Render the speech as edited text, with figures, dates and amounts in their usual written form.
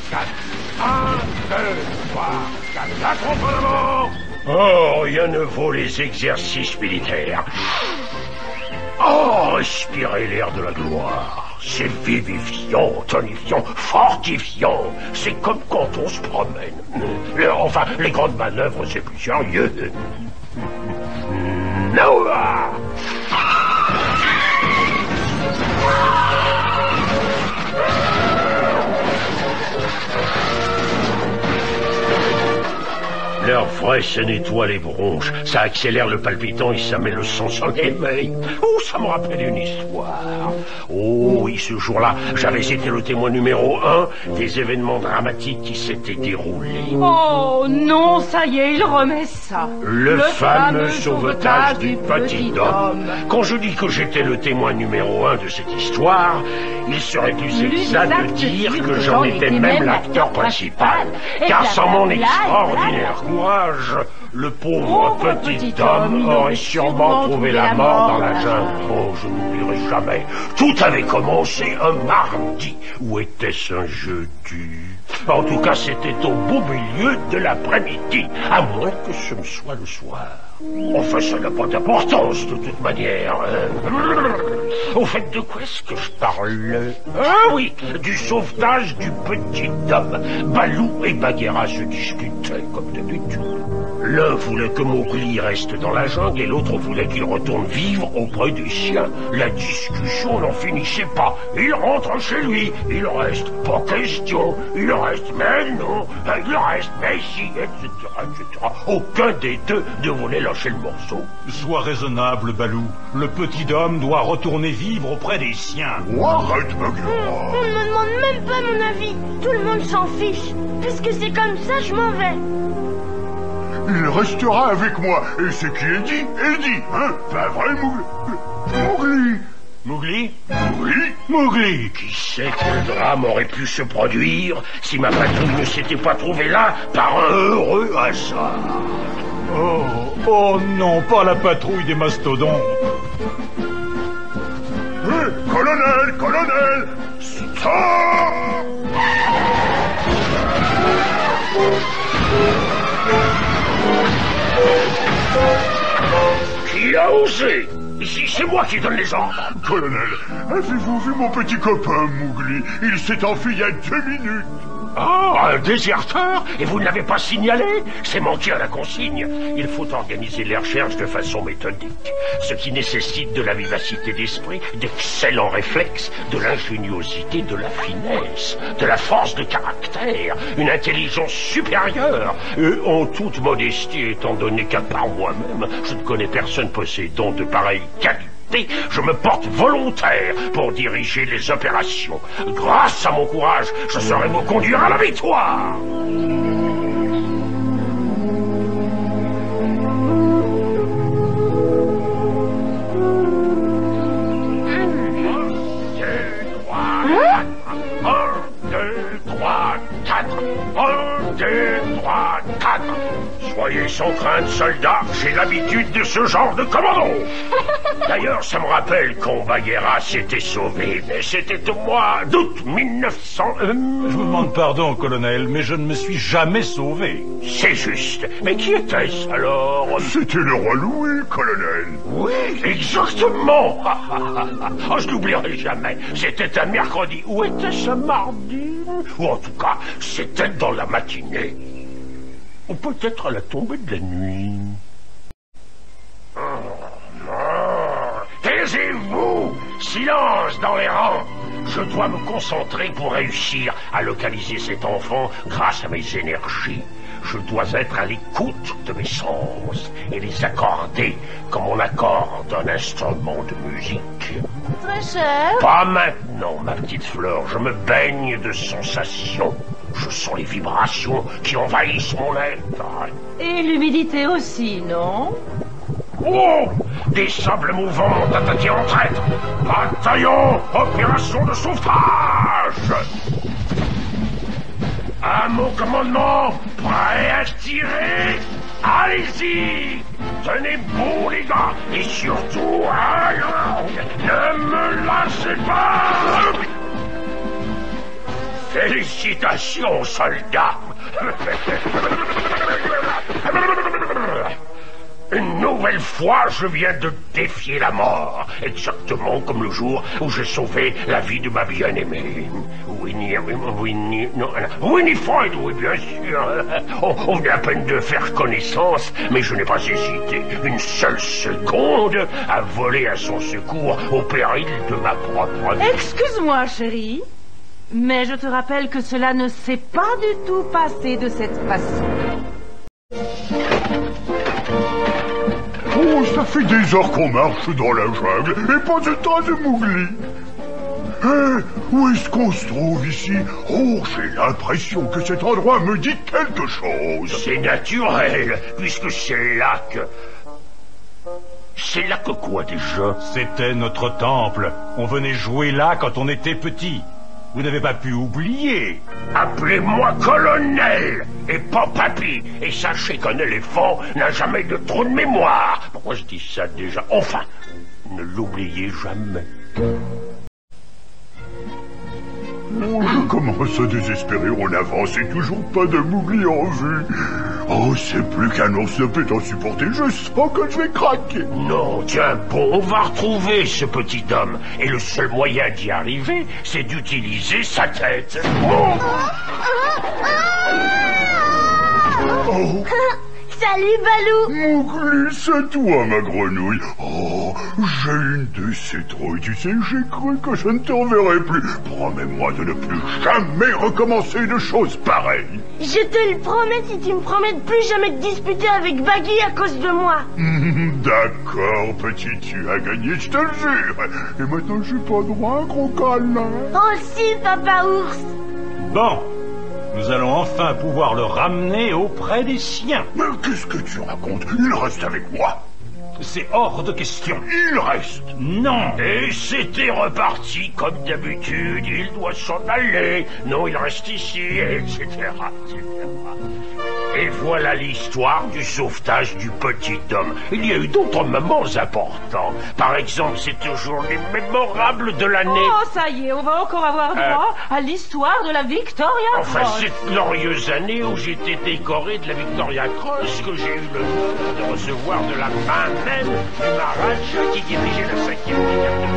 4. 1, 2, 3, 4. La trompe en avant. Oh, rien ne vaut les exercices militaires. Oh, respirez l'air de la gloire. C'est vivifiant, tonifiant, fortifiant. C'est comme quand on se promène. Enfin, les grandes manœuvres, c'est plus sérieux. Noah! L'air frais, ça nettoie les bronches, ça accélère le palpitant et ça met le sang sur les mains. Oh, ça me rappelle une histoire. Oh oui, ce jour-là, j'avais été le témoin numéro 1 des événements dramatiques qui s'étaient déroulés. Oh non, ça y est, il remet ça. Le fameux sauvetage du petit homme. Quand je dis que j'étais le témoin numéro 1 de cette histoire, il serait plus exact de dire que j'en étais même l'acteur principal. Car sans mon extraordinaire courage, le pauvre petit homme aurait sûrement trouvé la mort dans la jungle. Oh, je n'oublierai jamais. Tout avait commencé un mardi. Ou était-ce un jeudi? En tout cas, c'était au beau milieu de l'après-midi, à moins que ce ne soit le soir. Enfin, ça n'a pas d'importance, de toute manière. Au fait, de quoi est-ce que je parle? Ah oui, du sauvetage du petit homme. Balou et Bagheera se disputaient, comme d'habitude. L'un voulait que Mowgli reste dans la jungle et l'autre voulait qu'il retourne vivre auprès des siens. La discussion n'en finissait pas. Il rentre chez lui, il reste, pas question, il reste, mais non, il reste, mais si, etc., etc. Aucun des deux ne voulait lâcher le morceau. Sois raisonnable, Balou. Le petit homme doit retourner vivre auprès des siens. Arrête, Bagheera. On ne me demande même pas mon avis. Tout le monde s'en fiche. Puisque c'est comme ça, je m'en vais. Il restera avec moi. Et ce qui est dit, est dit. Hein? Pas vrai, Mowgli? Mowgli? Oui? Mowgli, qui sait quel drame aurait pu se produire si ma patrouille ne s'était pas trouvée là par un heureux hasard. Oh non, pas la patrouille des mastodontes. Hé, colonel, stop! Qui a osé? Ici, c'est moi qui donne les ordres. Colonel, avez-vous vu mon petit copain, Mowgli? Il s'est enfui il y a 2 minutes. Oh, un déserteur? Et vous ne l'avez pas signalé? C'est manquer à la consigne. Il faut organiser les recherches de façon méthodique, ce qui nécessite de la vivacité d'esprit, d'excellents réflexes, de l'ingéniosité, de la finesse, de la force de caractère, une intelligence supérieure. Et en toute modestie, étant donné qu'à part moi-même, je ne connais personne possédant de pareilles qualités, je me porte volontaire pour diriger les opérations. Grâce à mon courage, je saurai vous conduire à la victoire. Soyez sans crainte, soldats, j'ai l'habitude de ce genre de commando. D'ailleurs, ça me rappelle quand Bagheera s'était sauvé, mais c'était au mois d'août 1900... Je vous demande pardon, colonel, mais je ne me suis jamais sauvé. C'est juste. Mais qui était-ce alors? C'était le roi Louis, colonel. Oui, exactement. Oh, je n'oublierai jamais. C'était un mercredi. Ou était-ce un mardi? Ou en tout cas, c'était dans la matinée. Ou peut-être à la tombée de la nuit. Taisez-vous! Silence dans les rangs! Je dois me concentrer pour réussir à localiser cet enfant grâce à mes énergies. Je dois être à l'écoute de mes sens et les accorder comme on accorde un instrument de musique. Très cher. Pas maintenant, ma petite fleur. Je me baigne de sensations. Je sens les vibrations qui envahissent mon être. Et l'humidité aussi, non? Oh! Des sables mouvants m'ont attaqué en traître. Bataillon, opération de sauvetage. À mon commandement, prêt à tirer. Allez-y! Tenez bon, les gars, et surtout, ne me lâchez pas! Félicitations, soldat. Une nouvelle fois, je viens de défier la mort, exactement comme le jour où j'ai sauvé la vie de ma bien-aimée. Winifred, oui, bien sûr. On vient à peine de faire connaissance, mais je n'ai pas hésité une seule seconde à voler à son secours au péril de ma propre vie. Excuse-moi, chérie, mais je te rappelle que cela ne s'est pas du tout passé de cette façon. Oh, ça fait des heures qu'on marche dans la jungle et pas de trace de Mowgli. Où est-ce qu'on se trouve ici? Oh, j'ai l'impression que cet endroit me dit quelque chose. C'est naturel, puisque c'est là que... C'est là que quoi déjà? C'était notre temple. On venait jouer là quand on était petit. Vous n'avez pas pu oublier. Appelez-moi colonel et pas papy. Et sachez qu'un éléphant n'a jamais de trou de mémoire. Pourquoi je dis ça déjà? Enfin, ne l'oubliez jamais. Oh, je commence à désespérer, on avance et toujours pas de Mowgli en vue. Oh, c'est plus qu'un ours ne peut en supporter, je sens que je vais craquer. Non, tiens bon, on va retrouver ce petit homme. Et le seul moyen d'y arriver, c'est d'utiliser sa tête. Oh, Oh, Salut, Balou. Mowgli, c'est toi, ma grenouille. Oh, j'ai une de ces trouilles, tu sais, j'ai cru que je ne te reverrai plus. Promets-moi de ne plus jamais recommencer de choses pareilles. Je te le promets si tu me promets de plus jamais te disputer avec Baggy à cause de moi. D'accord, petit, tu as gagné, je te le jure. Et maintenant, j'ai pas droit à un gros câlin. Oh si, papa ours. Bon, nous allons enfin pouvoir le ramener auprès des siens. Mais qu'est-ce que tu racontes? Il reste avec moi. C'est hors de question. Il reste. Non. et c'était reparti comme d'habitude. Il doit s'en aller. Non, il reste ici, etc., etc. Et voilà l'histoire du sauvetage du petit homme. Il y a eu d'autres moments importants. Par exemple, c'est toujours les mémorables de l'année. Oh, ça y est, on va encore avoir droit à l'histoire de la Victoria Enfin, Cross. cette glorieuse année où j'étais décoré de la Victoria Cross, que j'ai eu l'honneur de recevoir de la main même du Maharaja qui dirigeait la 5e brigade de